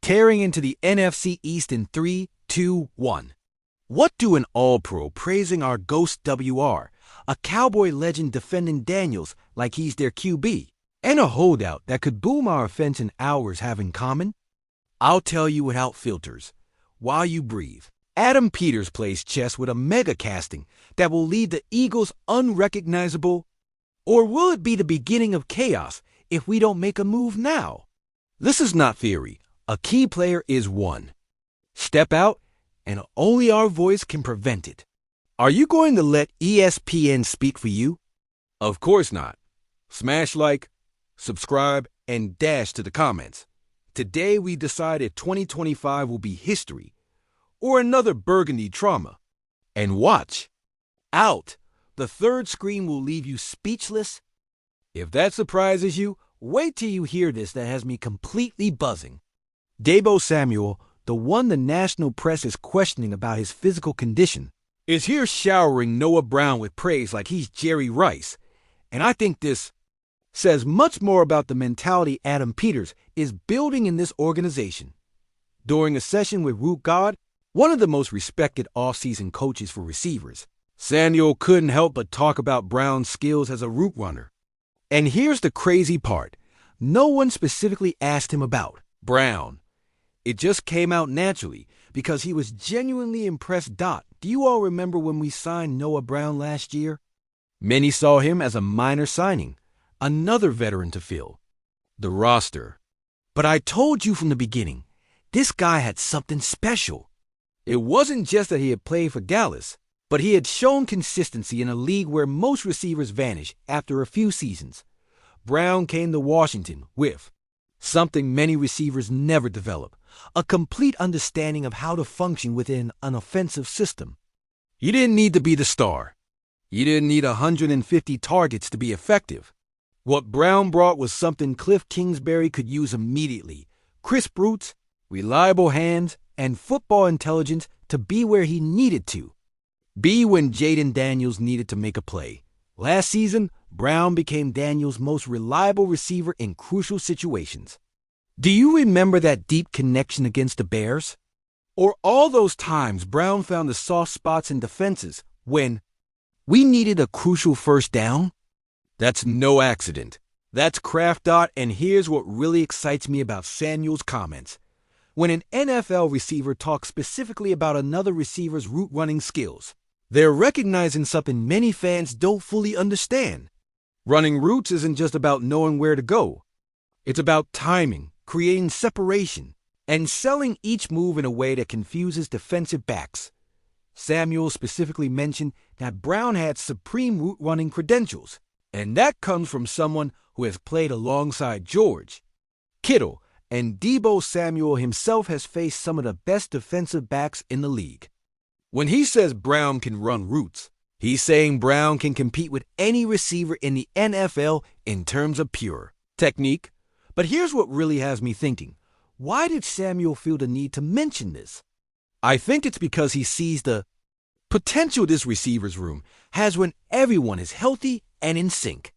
tearing into the NFC East in 3, 2, 1. What do an all-pro praising our ghost WR, a Cowboy legend defending Daniels like he's their QB, and a holdout that could boom our offense in hours have in common? I'll tell you without filters. While you breathe, Adam Peters plays chess with a mega casting that will leave the Eagles unrecognizable. Or will it be the beginning of chaos if we don't make a move now? This is not theory. A key player is one. Step out, and only our voice can prevent it. Are you going to let ESPN speak for you? Of course not. Smash like, subscribe, and dash to the comments. Today we decide if 2025 will be history or another burgundy trauma. And watch out. The third screen will leave you speechless. If that surprises you, wait till you hear this that has me completely buzzing. Deebo Samuel, the one the national press is questioning about his physical condition, is here showering Noah Brown with praise like he's Jerry Rice. And I think this says much more about the mentality Adam Peters is building in this organization. During a session with Root God, one of the most respected offseason coaches for receivers, Samuel couldn't help but talk about Brown's skills as a route runner. And here's the crazy part. No one specifically asked him about Brown. It just came out naturally because he was genuinely impressed. Do you all remember when we signed Noah Brown last year? Many saw him as a minor signing, another veteran to fill the roster. But I told you from the beginning, this guy had something special. It wasn't just that he had played for Dallas, but he had shown consistency in a league where most receivers vanish after a few seasons. Brown came to Washington with something many receivers never develop, a complete understanding of how to function within an offensive system. You didn't need to be the star. You didn't need 150 targets to be effective. What Brown brought was something Cliff Kingsbury could use immediately: crisp routes, reliable hands, and football intelligence to be where he needed to be when Jaden Daniels needed to make a play. Last season, Brown became Daniels' most reliable receiver in crucial situations. Do you remember that deep connection against the Bears? Or all those times Brown found the soft spots in defenses when we needed a crucial first down? That's no accident. That's craft. And here's what really excites me about Samuel's comments. When an NFL receiver talks specifically about another receiver's route running skills, they're recognizing something many fans don't fully understand. Running routes isn't just about knowing where to go. It's about timing, creating separation, and selling each move in a way that confuses defensive backs. Samuel specifically mentioned that Brown had supreme route running credentials, and that comes from someone who has played alongside George Kittle, and Deebo Samuel himself has faced some of the best defensive backs in the league. When he says Brown can run routes, he's saying Brown can compete with any receiver in the NFL in terms of pure technique. But here's what really has me thinking. Why did Samuel feel the need to mention this? I think it's because he sees the potential this receiver's room has when everyone is healthy and in sync.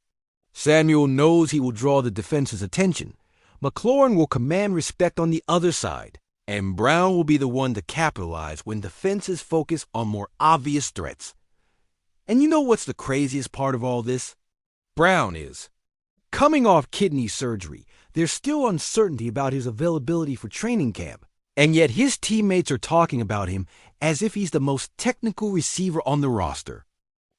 Samuel knows he will draw the defense's attention. McLaurin will command respect on the other side, and Brown will be the one to capitalize when defenses focus on more obvious threats. And you know what's the craziest part of all this? Brown is coming off kidney surgery. There's still uncertainty about his availability for training camp, and yet his teammates are talking about him as if he's the most technical receiver on the roster.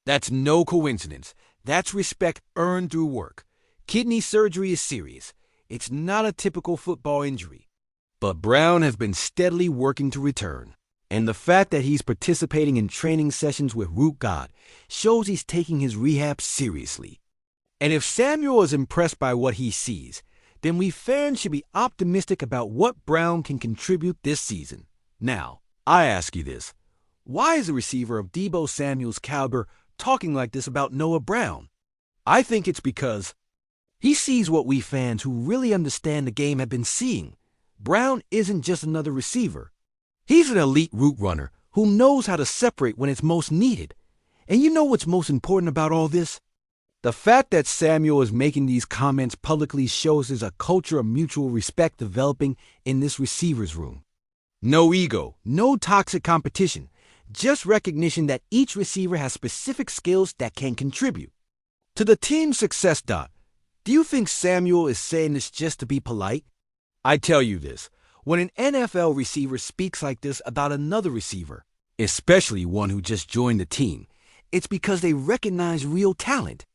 That's no coincidence. That's respect earned through work. Kidney surgery is serious. It's not a typical football injury. But Brown has been steadily working to return. And the fact that he's participating in training sessions with Root God shows he's taking his rehab seriously. And if Samuel is impressed by what he sees, then we fans should be optimistic about what Brown can contribute this season. Now, I ask you this. Why is a receiver of Deebo Samuel's caliber talking like this about Noah Brown? I think it's because he sees what we fans who really understand the game have been seeing. Brown isn't just another receiver. He's an elite route runner who knows how to separate when it's most needed. And you know what's most important about all this? The fact that Samuel is making these comments publicly shows there's a culture of mutual respect developing in this receivers room. No ego, no toxic competition, just recognition that each receiver has specific skills that can contribute to the team's success. Do you think Samuel is saying this just to be polite? I tell you this, when an NFL receiver speaks like this about another receiver, especially one who just joined the team, it's because they recognize real talent.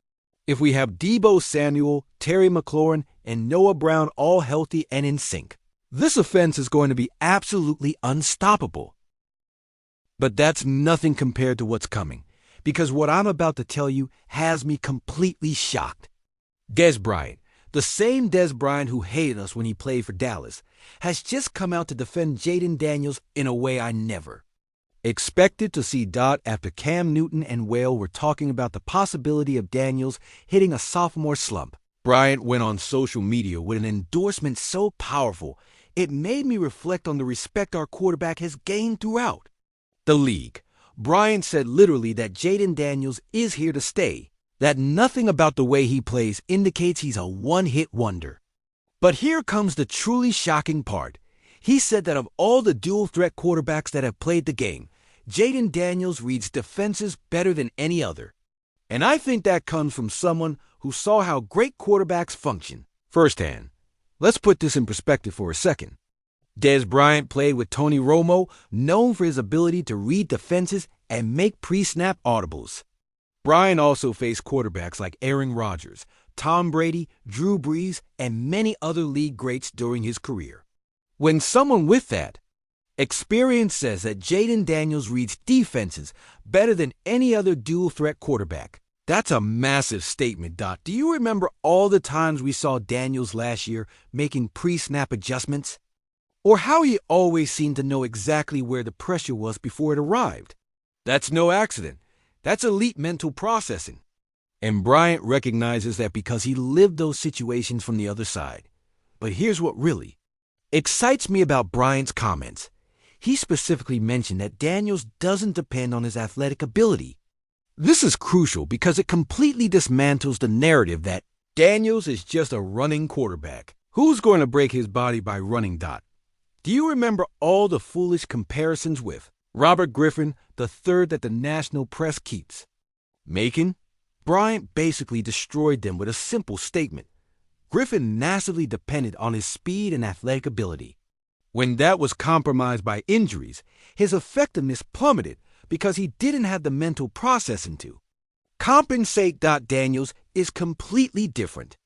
If we have Deebo Samuel, Terry McLaurin, and Noah Brown all healthy and in sync, this offense is going to be absolutely unstoppable. But that's nothing compared to what's coming, because what I'm about to tell you has me completely shocked. Dez Bryant, the same Dez Bryant who hated us when he played for Dallas, has just come out to defend Jayden Daniels in a way I never expected to see. After Cam Newton and Whale were talking about the possibility of Daniels hitting a sophomore slump, Bryant went on social media with an endorsement so powerful it made me reflect on the respect our quarterback has gained throughout the league. Bryant said literally that Jayden Daniels is here to stay, that nothing about the way he plays indicates he's a one-hit wonder. But here comes the truly shocking part. He said that of all the dual-threat quarterbacks that have played the game, Jayden Daniels reads defenses better than any other. And I think that comes from someone who saw how great quarterbacks function firsthand. Let's put this in perspective for a second. Dez Bryant played with Tony Romo, known for his ability to read defenses and make pre-snap audibles. Bryant also faced quarterbacks like Aaron Rodgers, Tom Brady, Drew Brees, and many other league greats during his career. When someone with that experience says that Jayden Daniels reads defenses better than any other dual-threat quarterback, that's a massive statement. Do you remember all the times we saw Daniels last year making pre-snap adjustments? Or how he always seemed to know exactly where the pressure was before it arrived? That's no accident. That's elite mental processing. And Bryant recognizes that because he lived those situations from the other side. But here's what really excites me about Bryant's comments. He specifically mentioned that Daniels doesn't depend on his athletic ability. This is crucial because it completely dismantles the narrative that Daniels is just a running quarterback. Who's going to break his body by running? Do you remember all the foolish comparisons with Robert Griffin, the third that the national press keeps making? Bryant basically destroyed them with a simple statement. Griffin massively depended on his speed and athletic ability. When that was compromised by injuries, his effectiveness plummeted because he didn't have the mental processing to compensate. Daniels is completely different.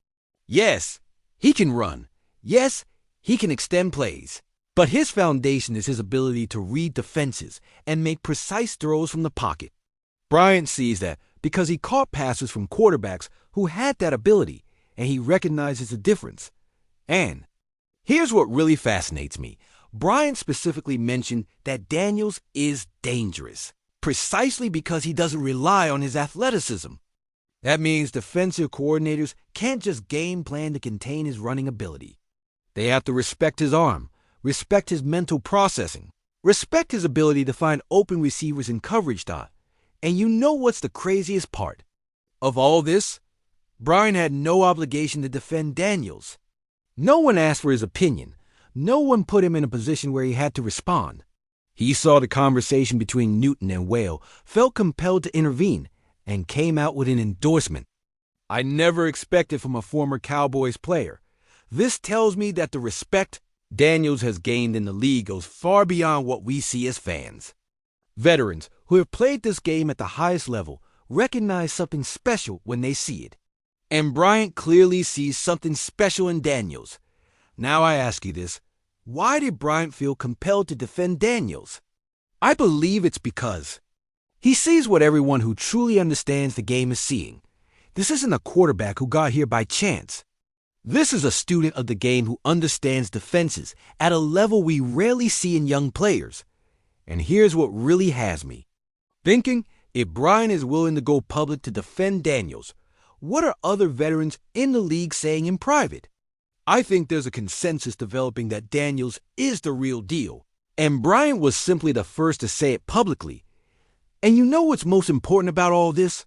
Yes, he can run. Yes, he can extend plays. But his foundation is his ability to read defenses and make precise throws from the pocket. Bryant sees that because he caught passes from quarterbacks who had that ability, and he recognizes the difference. And here's what really fascinates me. Bryant specifically mentioned that Daniels is dangerous, precisely because he doesn't rely on his athleticism. That means defensive coordinators can't just game plan to contain his running ability. They have to respect his arm, respect his mental processing, respect his ability to find open receivers in coverage. And you know what's the craziest part of all this? Bryant had no obligation to defend Daniels. No one asked for his opinion. No one put him in a position where he had to respond. He saw the conversation between Newton and Whale, felt compelled to intervene, and came out with an endorsement I never expected from a former Cowboys player. This tells me that the respect Daniels has gained in the league goes far beyond what we see as fans. Veterans who have played this game at the highest level recognize something special when they see it. And Bryant clearly sees something special in Daniels. Now I ask you this, why did Bryant feel compelled to defend Daniels? I believe it's because he sees what everyone who truly understands the game is seeing. This isn't a quarterback who got here by chance. This is a student of the game who understands defenses at a level we rarely see in young players. And here's what really has me thinking, if Bryant is willing to go public to defend Daniels, what are other veterans in the league saying in private? I think there's a consensus developing that Daniels is the real deal, and Bryant was simply the first to say it publicly. And you know what's most important about all this?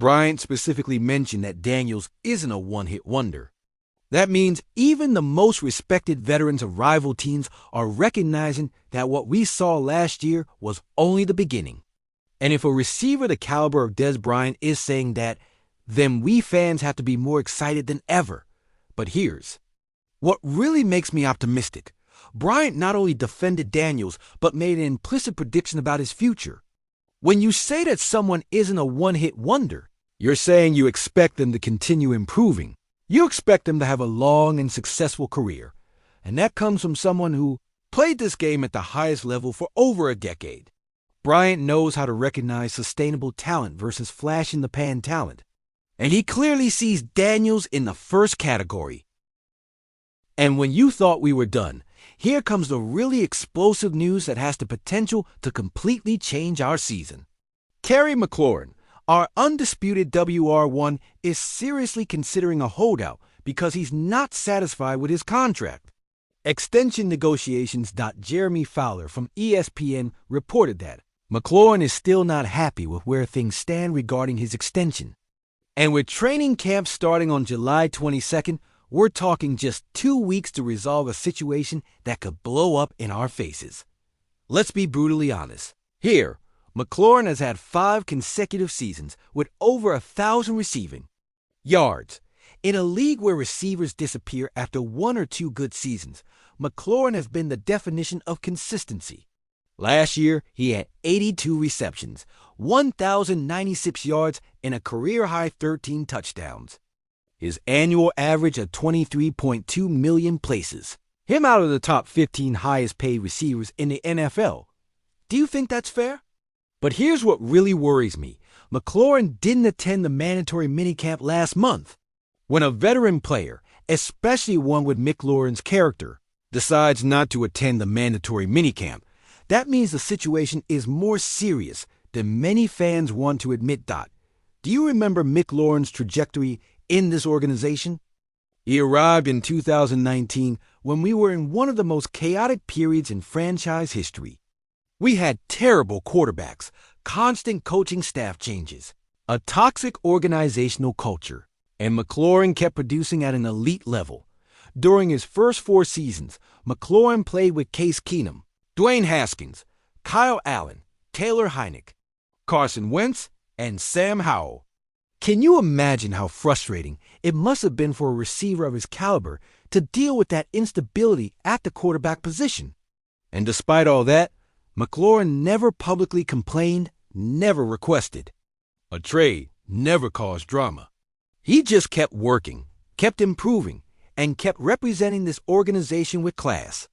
Bryant specifically mentioned that Daniels isn't a one-hit wonder. That means even the most respected veterans of rival teams are recognizing that what we saw last year was only the beginning. And if a receiver the caliber of Dez Bryant is saying that, then we fans have to be more excited than ever. But here's what really makes me optimistic. Bryant not only defended Daniels, but made an implicit prediction about his future. When you say that someone isn't a one-hit wonder, you're saying you expect them to continue improving. You expect them to have a long and successful career. And that comes from someone who played this game at the highest level for over a decade. Bryant knows how to recognize sustainable talent versus flash-in-the-pan talent. And he clearly sees Daniels in the first category. And when you thought we were done, here comes the really explosive news that has the potential to completely change our season. Terry McLaurin, our undisputed WR1, is seriously considering a holdout because he's not satisfied with his contract. Extension Negotiations. Jeremy Fowler from ESPN reported that McLaurin is still not happy with where things stand regarding his extension. And with training camp starting on July 22nd, we're talking just 2 weeks to resolve a situation that could blow up in our faces. Let's be brutally honest. Here, McLaurin has had 5 consecutive seasons with over 1,000 receiving yards. In a league where receivers disappear after 1 or 2 good seasons, McLaurin has been the definition of consistency. Last year, he had 82 receptions, 1,096 yards, and a career-high 13 touchdowns. His annual average of 23.2 million places him out of the top 15 highest-paid receivers in the NFL. Do you think that's fair? But here's what really worries me. McLaurin didn't attend the mandatory minicamp last month. When a veteran player, especially one with McLaurin's character, decides not to attend the mandatory minicamp, that means the situation is more serious than many fans want to admit. Do you remember McLaurin's trajectory in this organization? He arrived in 2019 when we were in one of the most chaotic periods in franchise history. We had terrible quarterbacks, constant coaching staff changes, a toxic organizational culture, and McLaurin kept producing at an elite level. During his first 4 seasons, McLaurin played with Case Keenum, Dwayne Haskins, Kyle Allen, Taylor Heinicke, Carson Wentz, and Sam Howell. Can you imagine how frustrating it must have been for a receiver of his caliber to deal with that instability at the quarterback position? And despite all that, McLaurin never publicly complained, never requested a trade, never caused drama. He just kept working, kept improving, and kept representing this organization with class.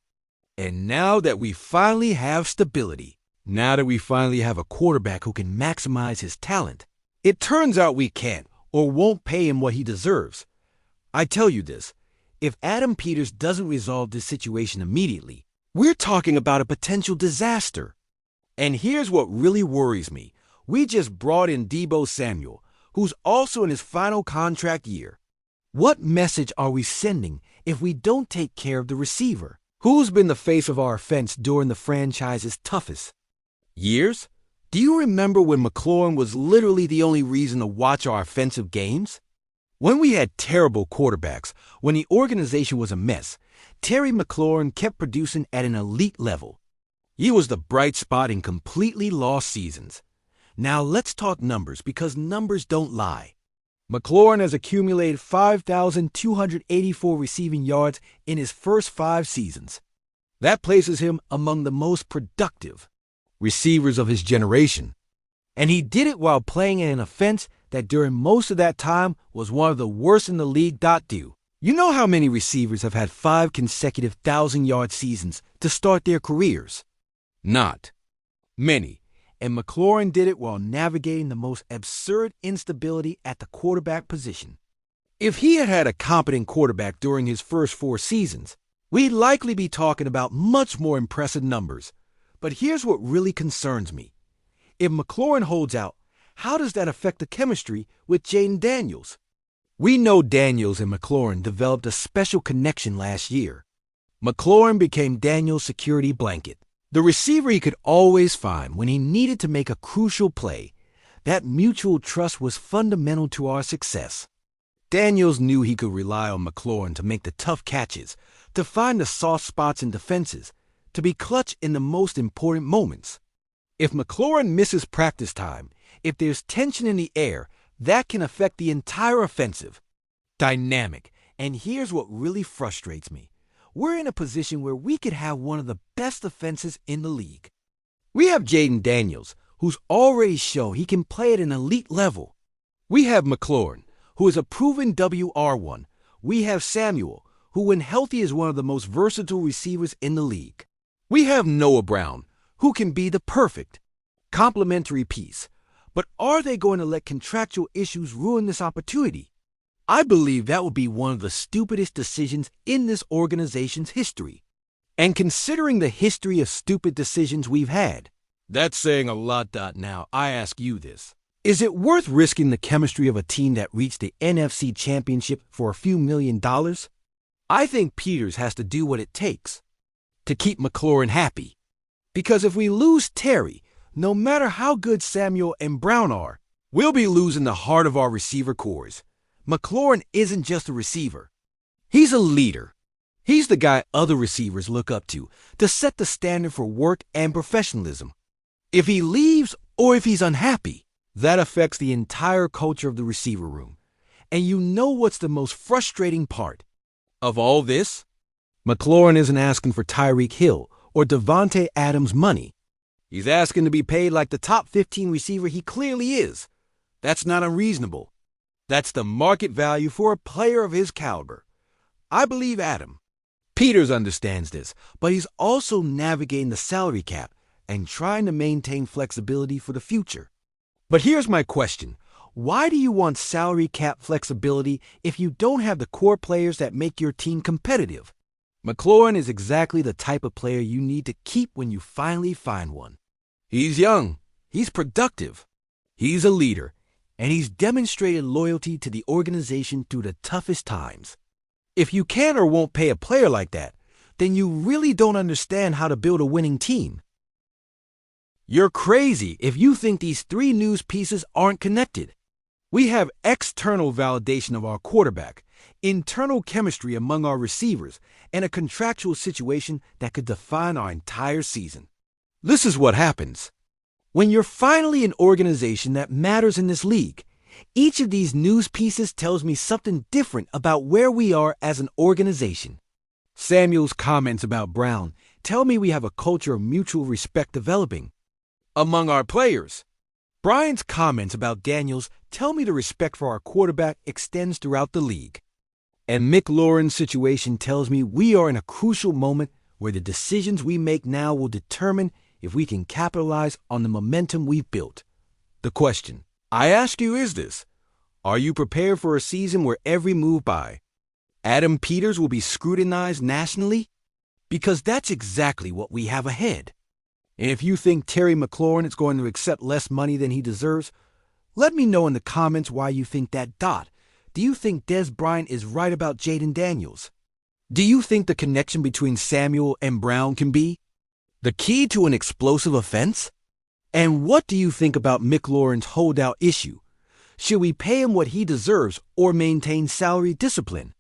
And now that we finally have stability, now that we finally have a quarterback who can maximize his talent, it turns out we can't or won't pay him what he deserves. I tell you this, if Adam Peters doesn't resolve this situation immediately, we're talking about a potential disaster. And here's what really worries me. We just brought in Deebo Samuel, who's also in his final contract year. What message are we sending if we don't take care of the receiver, who's been the face of our offense during the franchise's toughest years? Do you remember when McLaurin was literally the only reason to watch our offensive games? When we had terrible quarterbacks, when the organization was a mess, Terry McLaurin kept producing at an elite level. He was the bright spot in completely lost seasons. Now let's talk numbers, because numbers don't lie. McLaurin has accumulated 5,284 receiving yards in his first 5 seasons. That places him among the most productive receivers of his generation. And he did it while playing in an offense that during most of that time was one of the worst in the league. You know how many receivers have had 5 consecutive 1,000-yard seasons to start their careers? Not many. And McLaurin did it while navigating the most absurd instability at the quarterback position. If he had had a competent quarterback during his first 4 seasons, we'd likely be talking about much more impressive numbers. But here's what really concerns me. If McLaurin holds out, how does that affect the chemistry with Jaden Daniels? We know Daniels and McLaurin developed a special connection last year. McLaurin became Daniels' security blanket, the receiver he could always find when he needed to make a crucial play. That mutual trust was fundamental to our success. Daniels knew he could rely on McLaurin to make the tough catches, to find the soft spots in defenses, to be clutch in the most important moments. If McLaurin misses practice time, if there's tension in the air, that can affect the entire offensive. Dynamic. And here's what really frustrates me. We're in a position where we could have one of the best offenses in the league. We have Jaden Daniels, who's already shown he can play at an elite level. We have McLaurin, who is a proven WR1. We have Samuel, who when healthy is one of the most versatile receivers in the league. We have Noah Brown, who can be the perfect complementary piece. But are they going to let contractual issues ruin this opportunity? I believe that would be one of the stupidest decisions in this organization's history. And considering the history of stupid decisions we've had, that's saying a lot. Now, I ask you this. Is it worth risking the chemistry of a team that reached the NFC Championship for a few $1 million? I think Peters has to do what it takes to keep McLaurin happy. Because if we lose Terry, no matter how good Samuel and Brown are, we'll be losing the heart of our receiver cores. McLaurin isn't just a receiver. He's a leader. He's the guy other receivers look up to set the standard for work and professionalism. If he leaves or if he's unhappy, that affects the entire culture of the receiver room. And you know what's the most frustrating part of all this? McLaurin isn't asking for Tyreek Hill or Devontae Adams' money. He's asking to be paid like the top 15 receiver he clearly is. That's not unreasonable. That's the market value for a player of his caliber. I believe Adam Peters understands this, but he's also navigating the salary cap and trying to maintain flexibility for the future. But here's my question. Why do you want salary cap flexibility if you don't have the core players that make your team competitive? McLaurin is exactly the type of player you need to keep when you finally find one. He's young, he's productive, he's a leader, and he's demonstrated loyalty to the organization through the toughest times. If you can't or won't pay a player like that, then you really don't understand how to build a winning team. You're crazy if you think these three news pieces aren't connected. We have external validation of our quarterback, internal chemistry among our receivers, and a contractual situation that could define our entire season. This is what happens when you're finally an organization that matters in this league. Each of these news pieces tells me something different about where we are as an organization. Samuel's comments about Brown tell me we have a culture of mutual respect developing among our players. Bryant's comments about Daniels tell me the respect for our quarterback extends throughout the league. And McLaurin's situation tells me we are in a crucial moment where the decisions we make now will determine if we can capitalize on the momentum we've built. The question I ask you is this: are you prepared for a season where every move by Adam Peters will be scrutinized nationally? Because that's exactly what we have ahead. And if you think Terry McLaurin is going to accept less money than he deserves, let me know in the comments why you think that. Do you think Dez Bryant is right about Jaden Daniels? Do you think the connection between Samuel and Brown can be the key to an explosive offense? And what do you think about McLaurin's holdout issue? Should we pay him what he deserves or maintain salary discipline?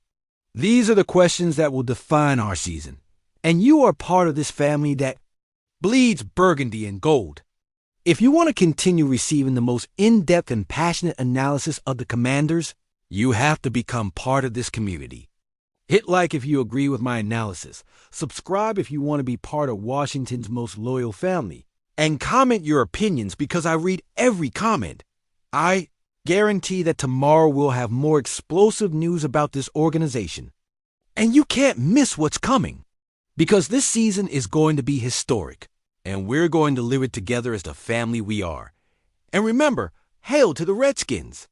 These are the questions that will define our season. And you are part of this family that bleeds burgundy and gold. If you want to continue receiving the most in-depth and passionate analysis of the Commanders, you have to become part of this community. Hit like if you agree with my analysis, subscribe if you want to be part of Washington's most loyal family, and comment your opinions because I read every comment. I guarantee that tomorrow we'll have more explosive news about this organization. And you can't miss what's coming, because this season is going to be historic, and we're going to live it together as the family we are. And remember, hail to the Redskins!